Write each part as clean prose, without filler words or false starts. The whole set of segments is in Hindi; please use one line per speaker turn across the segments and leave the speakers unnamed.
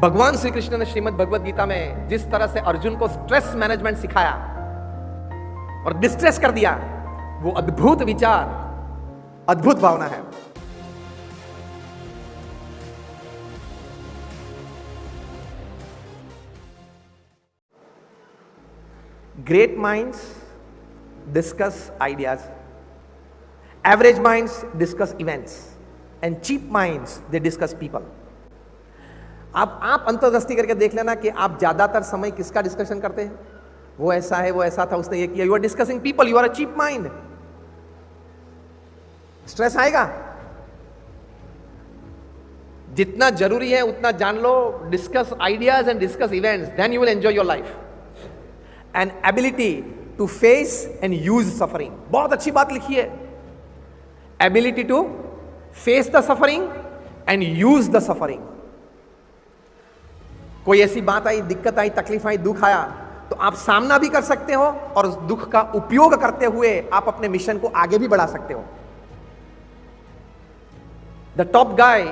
भगवान श्री कृष्ण ने श्रीमद् भगवत गीता में जिस तरह से अर्जुन को स्ट्रेस मैनेजमेंट सिखाया और डिस्ट्रेस कर दिया, वो अद्भुत विचार, अद्भुत भावना है। Great minds discuss ideas, average minds discuss events and cheap minds they discuss people. आप अंतर्दृष्टि करके देख लेना कि आप ज्यादातर समय किसका डिस्कशन करते हैं। वो ऐसा है, वो ऐसा था, उसने ये किया। You are discussing people, you are a cheap mind. Stress आएगा। जितना जरूरी है उतना जान लो, discuss ideas and discuss events, then you will enjoy your life. And ability to face and use suffering, बहुत अच्छी बात लिखी है। Ability to face the suffering and use the suffering. कोई ऐसी बात आई, दिक्कत आई, तकलीफ आई, दुख आया, तो आप सामना भी कर सकते हो और उस दुख का उपयोग करते हुए आप अपने मिशन को आगे भी बढ़ा सकते हो। The top guy,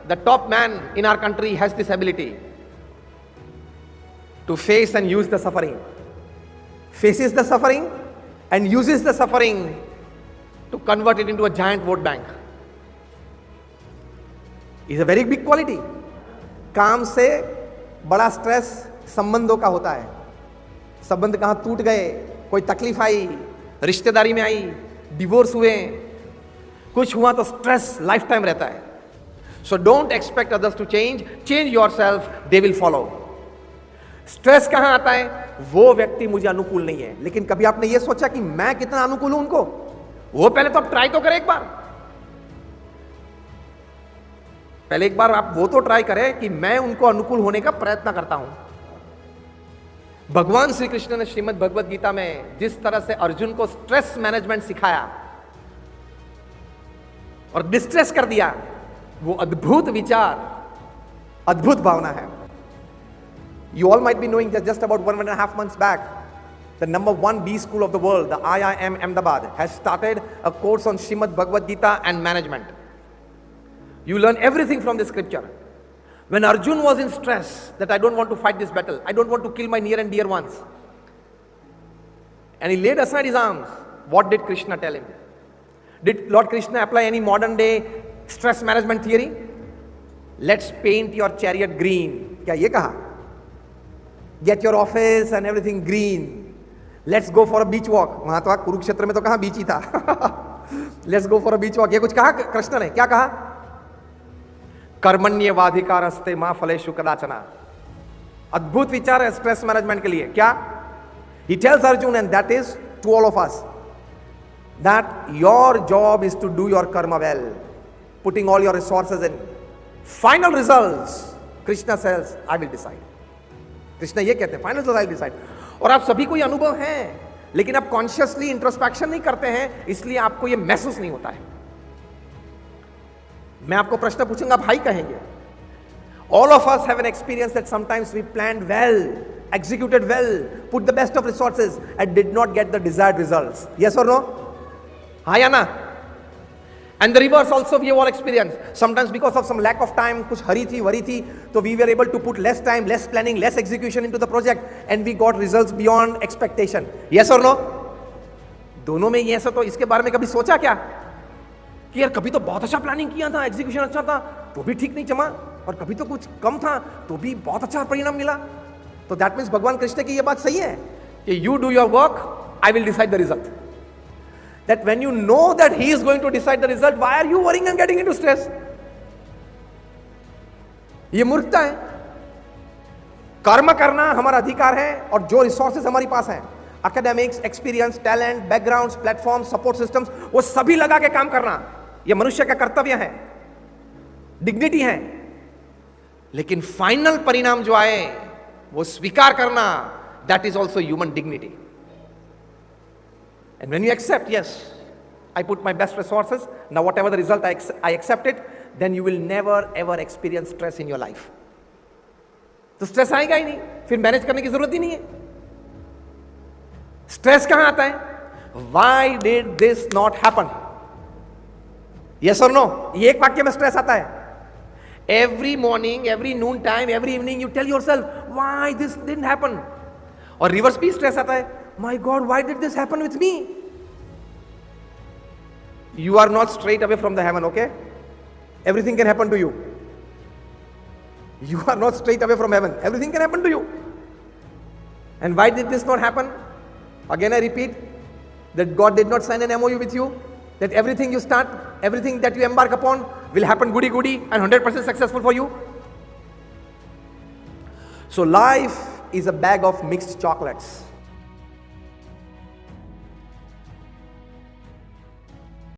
the top man in our country has this ability to face and use the suffering, faces the suffering and uses the suffering to convert it into a giant vote bank. Is a very big quality. काम से बड़ा स्ट्रेस संबंधों का होता है। संबंध कहां टूट गए, कोई तकलीफ आई, रिश्तेदारी में आई, डिवोर्स हुए, कुछ हुआ तो स्ट्रेस लाइफ टाइम रहता है। So don't expect others to change, change yourself, they will follow. Stress कहां आता है, वो व्यक्ति मुझे अनुकूल नहीं है। लेकिन कभी आपने ये सोचा कि मैं कितना अनुकूल हूं उनको? वो पहले तो आप ट्राई तो करें एक बार। पहले एक बार आप वो तो ट्राई करें कि मैं उनको अनुकूल होने का प्रयत्न करता हूं। भगवान श्री कृष्ण ने श्रीमद् भगवत गीता में जिस तरह से अर्जुन को स्ट्रेस मैनेजमेंट सिखाया और डिस्ट्रेस कर दिया, वो अद्भुत विचार, अद्भुत भावना है। You all might be knowing that just about 1.5 months back, the number 1 B school of the world, the IIM Ahmedabad, has started a course on Srimad Bhagavad Gita and management. You learn everything from the scripture. When Arjun was in stress that I don't want to fight this battle, I don't want to kill my near and dear ones, and he laid aside his arms, what did Krishna tell him? Did Lord Krishna apply any modern day stress management theory? Let's paint your chariot green. क्या ये कहा? Get your office and everything green. Let's go for a beach walk. वहां तो कुरुक्षेत्र में तो कहा बीच ही था। Let's go for a beach walk. ये कुछ कहा कृष्ण ने? क्या कहा? कर्मण्येवाधिकारस्ते मा फलेषु कदाचन। अद्भुत विचार है स्ट्रेस मैनेजमेंट के लिए। क्या? He tells Arjun, and that is to all of us, that your job is to do your karma well, putting all your resources in. Final results, Krishna says, I will decide. Krishna ये कहते हैं, फाइनल रिजल्ट आई डिसाइड। और आप सभी को ये अनुभव है, लेकिन आप कॉन्शियसली इंट्रोस्पेक्शन नहीं करते हैं, इसलिए आपको ये महसूस नहीं होता है। मैं आपको प्रश्न पूछूंगा, आप हाई कहेंगे। All of us have an experience that sometimes we planned well, executed well, put the best of resources and did not get the desired results. Yes or no? हाँ या ना? And the reverse also we have all experienced. Sometimes because of some lack of time, कुछ हरी थी, वरी थी, तो we were able to put less time, less planning, less execution into the project and we got results beyond expectation. Yes or no? दोनों में ये ऐसा, तो इसके बारे में कभी सोचा क्या कि यार कभी तो बहुत अच्छा प्लानिंग किया था, एग्जीक्यूशन अच्छा था, तो भी ठीक नहीं जमा, और कभी तो कुछ कम था तो भी बहुत अच्छा परिणाम मिला। तो दैट मीन्स भगवान कृष्ण की ये बात सही है कि you do your work, I will decide the result. That when you know that he is going to decide the result, why are you worrying and getting into stress? ये मूर्खता है। कर्म करना हमारा अधिकार है, और जो रिसोर्सेज हमारी पास हैं, academics, experience, talent, background, platform, support systems, वो सभी लगा के काम करना, ये मनुष्य का कर्तव्य है, डिग्निटी है। लेकिन फाइनल परिणाम जो आए वो स्वीकार करना, that is also human dignity. And when you accept, yes, I put my best resources, now whatever the result I accept it, then you will never ever experience stress in your life. तो स्ट्रेस आएगा ही नहीं, फिर मैनेज करने की जरूरत ही नहीं है। स्ट्रेस कहां आता है? Why did this not happen? Yes or no? ये एक वाक्य में स्ट्रेस आता है। Every morning, every noon time, every evening, you tell yourself, why this didn't happen? और रिवर्स भी स्ट्रेस आता है, my God, why did this happen with me? You are not straight away from the heaven, okay? Everything can happen to you. You are not straight away from heaven. Everything can happen to you. And why did this not happen? Again, I repeat that God did not sign an MOU with you, that everything you start, everything that you embark upon will happen goody-goody and 100% successful for you. So life is a bag of mixed chocolates.